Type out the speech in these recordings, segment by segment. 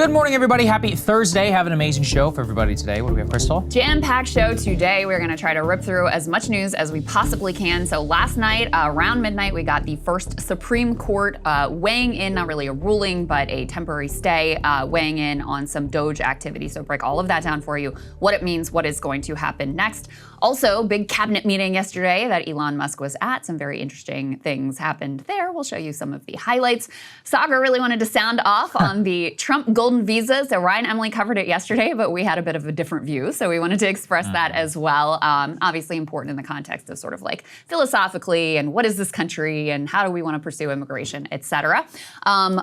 Good morning, everybody. Happy Thursday. Have an amazing show for everybody today. What do we have, Krystal? Jam-packed show today. We're going to try to rip through as much news as we possibly can. So last night, around midnight, we got the first Supreme Court weighing in, not really a ruling, but a temporary stay, weighing in on some Doge activity. So break all of that down for you, what it means, what is going to happen next. Also, big cabinet meeting yesterday that Elon Musk was at. Some very interesting things happened there. We'll show you some of the highlights. Saagar really wanted to sound off on the Trump golden visa. So Ryan and Emily covered it yesterday, but we had a bit of a different view. So we wanted to express that as well. Obviously important in the context of sort of like philosophically and what is this country and how do we want to pursue immigration, etc.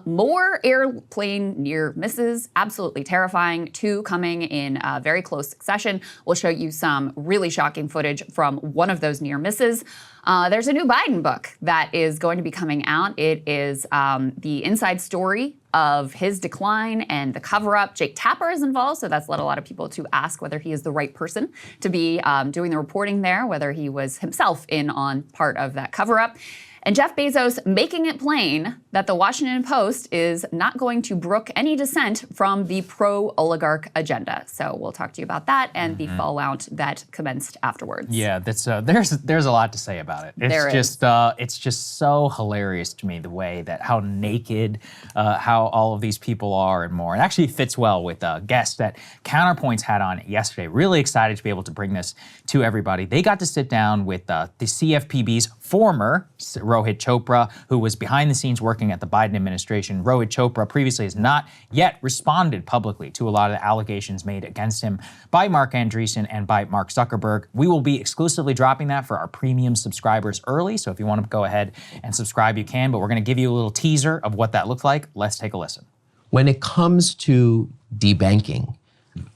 More airplane near misses, absolutely terrifying. 2 coming in very close succession. We'll show you some really shocking footage from one of those near misses. There's a new Biden book that is going to be coming out. It is the inside story of his decline and the cover-up. Jake Tapper is involved, so that's led a lot of people to ask whether he is the right person to be doing the reporting there, whether he was himself in on part of that cover-up. And Jeff Bezos making it plain that the Washington Post is not going to brook any dissent from the pro-oligarch agenda. So we'll talk to you about that and the fallout that commenced afterwards. Yeah, that's there's a lot to say about it. It's just so hilarious to me the way that how naked how all of these people are and more. It actually fits well with a guest that Counterpoints had on yesterday. Really excited to be able to bring this to everybody. They got to sit down with the CFPB's former Rohit Chopra, who was behind the scenes working at the Biden administration. Rohit Chopra previously has not yet responded publicly to a lot of the allegations made against him by Mark Andreessen and by Mark Zuckerberg. We will be exclusively dropping that for our premium subscribers early, so if you want to go ahead and subscribe, you can, but we're going to give you a little teaser of what that looked like. Let's take a listen. When it comes to debanking,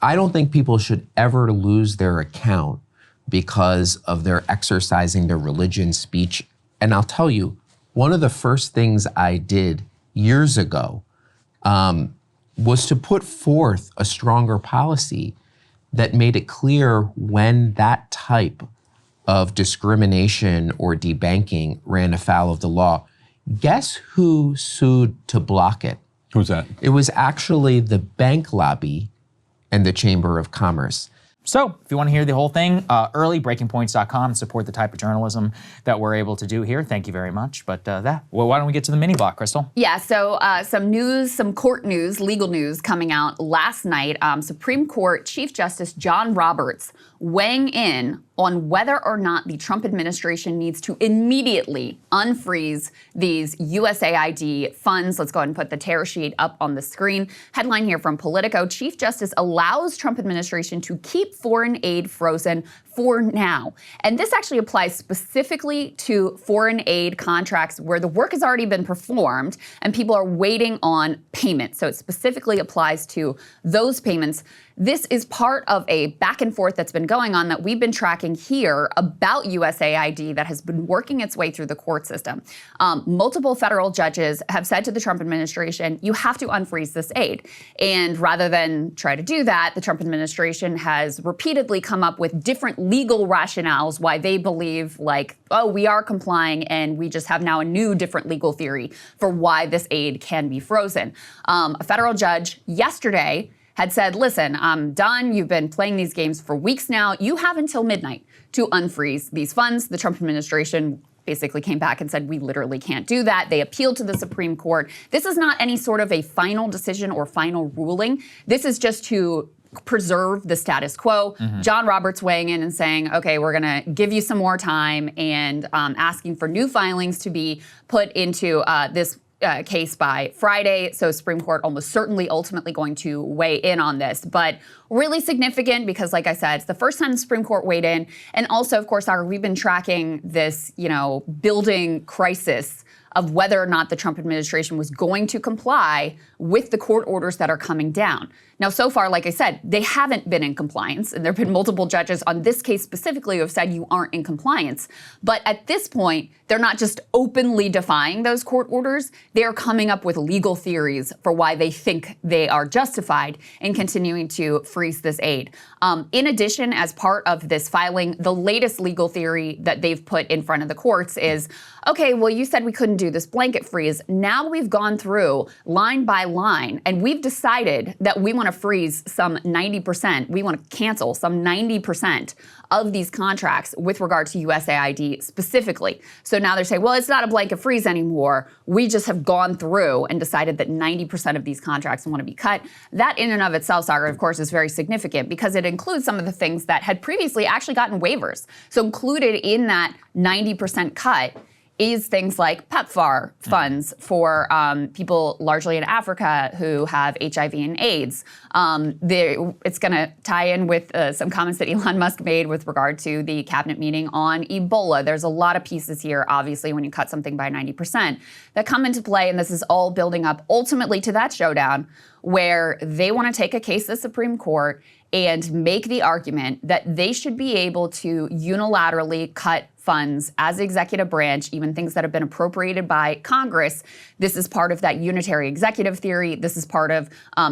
I don't think people should ever lose their account because of their exercising their religion, speech. And I'll tell you, one of the first things I did years ago was to put forth a stronger policy that made it clear when that type of discrimination or debanking ran afoul of the law. Guess who sued to block it? Who's that? It was actually the bank lobby and the Chamber of Commerce. So if you want to hear the whole thing, early, breakingpoints.com, support the type of journalism that we're able to do here. Thank you very much. But why don't we get to the mini block, Krystal? Yeah, so some news, some court news, legal news coming out last night. Supreme Court Chief Justice John Roberts weighing in on whether or not the Trump administration needs to immediately unfreeze these USAID funds. Let's go ahead and put the tear sheet up on the screen. Headline here from Politico: Chief Justice allows Trump administration to keep foreign aid frozen for now. And this actually applies specifically to foreign aid contracts where the work has already been performed and people are waiting on payment. So it specifically applies to those payments. This is part of a back and forth that's been going on that we've been tracking here about USAID that has been working its way through the court system. Multiple federal judges have said to the Trump administration, you have to unfreeze this aid. And rather than try to do that, the Trump administration has repeatedly come up with different legal rationales why they believe like, oh, we are complying and we just have now a new different legal theory for why this aid can be frozen. A federal judge yesterday had said, listen, I'm done. You've been playing these games for weeks now. You have until midnight to unfreeze these funds. The Trump administration basically came back and said, we literally can't do that. They appealed to the Supreme Court. This is not any sort of a final decision or final ruling. This is just to preserve the status quo. John Roberts weighing in and saying, okay, we're going to give you some more time and asking for new filings to be put into this case by Friday. So Supreme Court almost certainly ultimately going to weigh in on this, but really significant because, like I said, it's the first time the Supreme Court weighed in. And also, of course, we've been tracking this, building crisis of whether or not the Trump administration was going to comply with the court orders that are coming down. Now, so far, like I said, they haven't been in compliance, and there have been multiple judges on this case specifically who have said you aren't in compliance. But at this point, they're not just openly defying those court orders, they're coming up with legal theories for why they think they are justified in continuing to freeze this aid. In addition, as part of this filing, the latest legal theory that they've put in front of the courts is, okay, well, you said we couldn't do this blanket freeze. Now we've gone through line by line, and we've decided that we want to freeze some 90%. We want to cancel some 90% of these contracts with regard to USAID specifically. So now they're saying, well, it's not a blanket freeze anymore. We just have gone through and decided that 90% of these contracts want to be cut. That in and of itself, Saagar, of course, is very significant because it includes some of the things that had previously actually gotten waivers. So included in that 90% cut is things like PEPFAR funds for people largely in Africa who have HIV and AIDS. It's going to tie in with some comments that Elon Musk made with regard to the cabinet meeting on Ebola. There's a lot of pieces here, obviously, when you cut something by 90% that come into play, and this is all building up ultimately to that showdown where they want to take a case to the Supreme Court and make the argument that they should be able to unilaterally cut funds as executive branch, even things that have been appropriated by Congress. This is part of that unitary executive theory. This is part of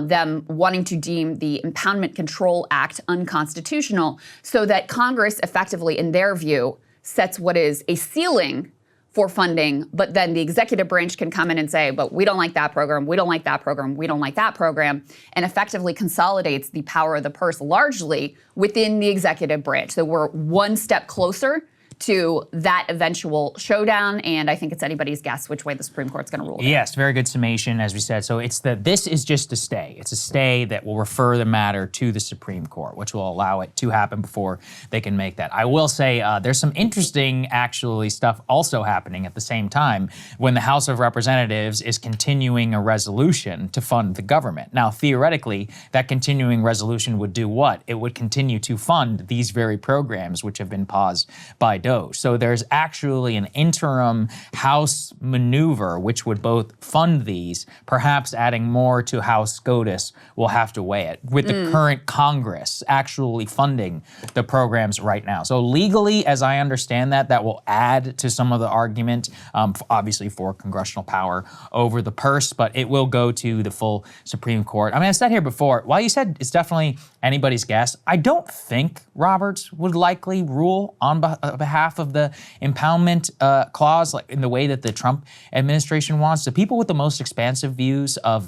them wanting to deem the Impoundment Control Act unconstitutional so that Congress effectively, in their view, sets what is a ceiling for funding, but then the executive branch can come in and say, but we don't like that program, we don't like that program, we don't like that program, and effectively consolidates the power of the purse largely within the executive branch. So we're one step closer to that eventual showdown, and I think it's anybody's guess which way the Supreme Court's going to rule. Yes, very good summation, as we said. So this is just a stay. It's a stay that will refer the matter to the Supreme Court, which will allow it to happen before they can make that. I will say there's some interesting, actually, stuff also happening at the same time when the House of Representatives is continuing a resolution to fund the government. Now, theoretically, that continuing resolution would do what? It would continue to fund these very programs which have been paused by DOE. So there's actually an interim House maneuver which would both fund these, perhaps adding more to how SCOTUS will have to weigh it, with the current Congress actually funding the programs right now. So legally, as I understand that will add to some of the argument, obviously for congressional power over the purse, but it will go to the full Supreme Court. I mean, I said here before, while you said it's definitely anybody's guess, I don't think Roberts would likely rule on behalf of the impoundment clause, like in the way that the Trump administration wants. The people with the most expansive views of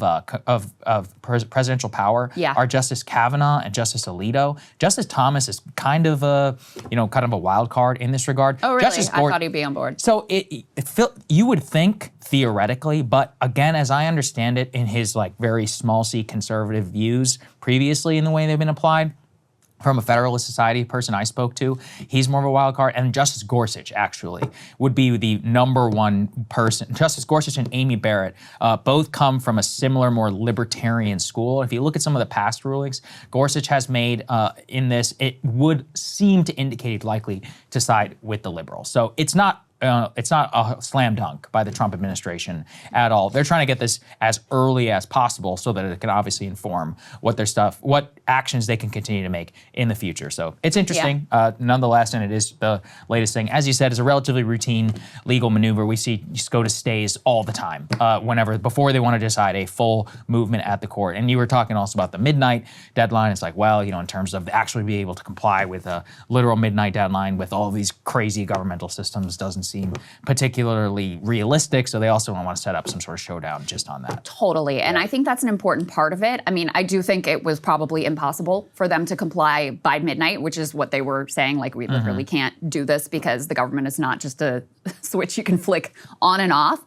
presidential power are Justice Kavanaugh and Justice Alito. Justice Thomas is kind of a wild card in this regard. Oh, really? I thought he'd be on board. So you would think theoretically, but again, as I understand it, in his very small c conservative views previously in the way they've been applied, from a Federalist Society person I spoke to, he's more of a wild card. And Justice Gorsuch, actually, would be the number one person. Justice Gorsuch and Amy Barrett both come from a similar, more libertarian school. If you look at some of the past rulings Gorsuch has made in this, it would seem to indicate he's likely to side with the liberals. So it's not a slam dunk by the Trump administration at all. They're trying to get this as early as possible so that it can obviously inform what actions they can continue to make in the future. So it's interesting, nonetheless, and it is the latest thing. As you said, it's a relatively routine legal maneuver. We see SCOTUS stays all the time before they want to decide a full movement at the court. And you were talking also about the midnight deadline. It's like, well, in terms of actually being able to comply with a literal midnight deadline with all these crazy governmental systems doesn't seem particularly realistic, so they also want to set up some sort of showdown just on that. Totally, and I think that's an important part of it. I mean, I do think it was probably impossible for them to comply by midnight, which is what they were saying, we literally can't do this because the government is not just a switch you can flick on and off.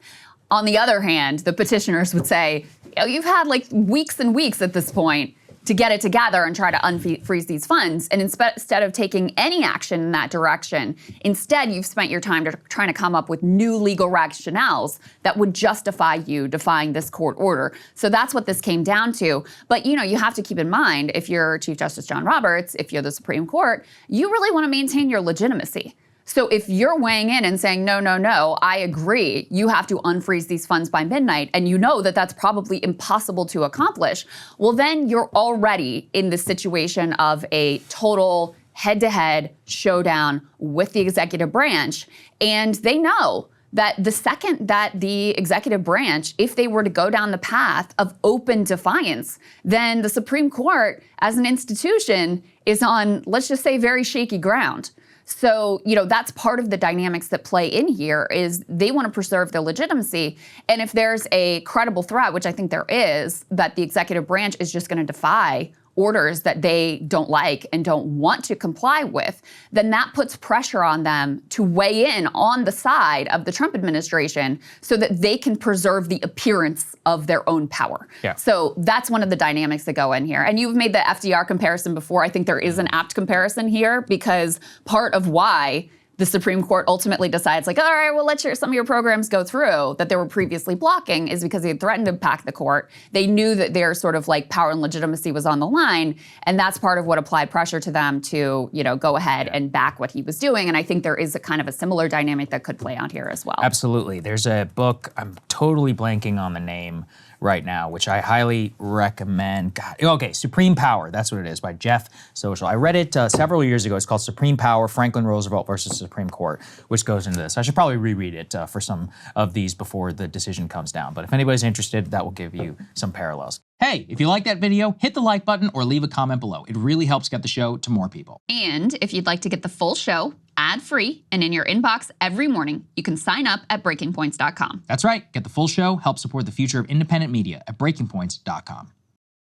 On the other hand, the petitioners would say, you've had weeks and weeks at this point to get it together and try to unfreeze these funds. And instead of taking any action in that direction, instead you've spent your time trying to come up with new legal rationales that would justify you defying this court order. So that's what this came down to. But you have to keep in mind, if you're Chief Justice John Roberts, if you're the Supreme Court, you really want to maintain your legitimacy. So if you're weighing in and saying, no, I agree, you have to unfreeze these funds by midnight, and you know that that's probably impossible to accomplish, well, then you're already in the situation of a total head-to-head showdown with the executive branch. And they know that the second that the executive branch, if they were to go down the path of open defiance, then the Supreme Court as an institution is on, let's just say, very shaky ground. So, that's part of the dynamics that play in here is they want to preserve their legitimacy. And if there's a credible threat, which I think there is, that the executive branch is just going to defy orders that they don't like and don't want to comply with, then that puts pressure on them to weigh in on the side of the Trump administration so that they can preserve the appearance of their own power. Yeah. So that's one of the dynamics that go in here. And you've made the FDR comparison before. I think there is an apt comparison here because part of why the Supreme Court ultimately decides, like, all right, well, let some of your programs go through that they were previously blocking is because they had threatened to pack the court. They knew that their sort of like power and legitimacy was on the line. And that's part of what applied pressure to them to, go ahead and back what he was doing. And I think there is a kind of a similar dynamic that could play out here as well. Absolutely. There's a book, I'm totally blanking on the name right now, which I highly recommend. Supreme Power, that's what it is, by Jeff Social. I read it several years ago. It's called Supreme Power, Franklin Roosevelt versus Supreme Court, which goes into this. I should probably reread it for some of these before the decision comes down. But if anybody's interested, that will give you some parallels. Hey, if you like that video, hit the like button or leave a comment below. It really helps get the show to more people. And if you'd like to get the full show ad-free and in your inbox every morning, you can sign up at breakingpoints.com. That's right. Get the full show, help support the future of independent media at breakingpoints.com.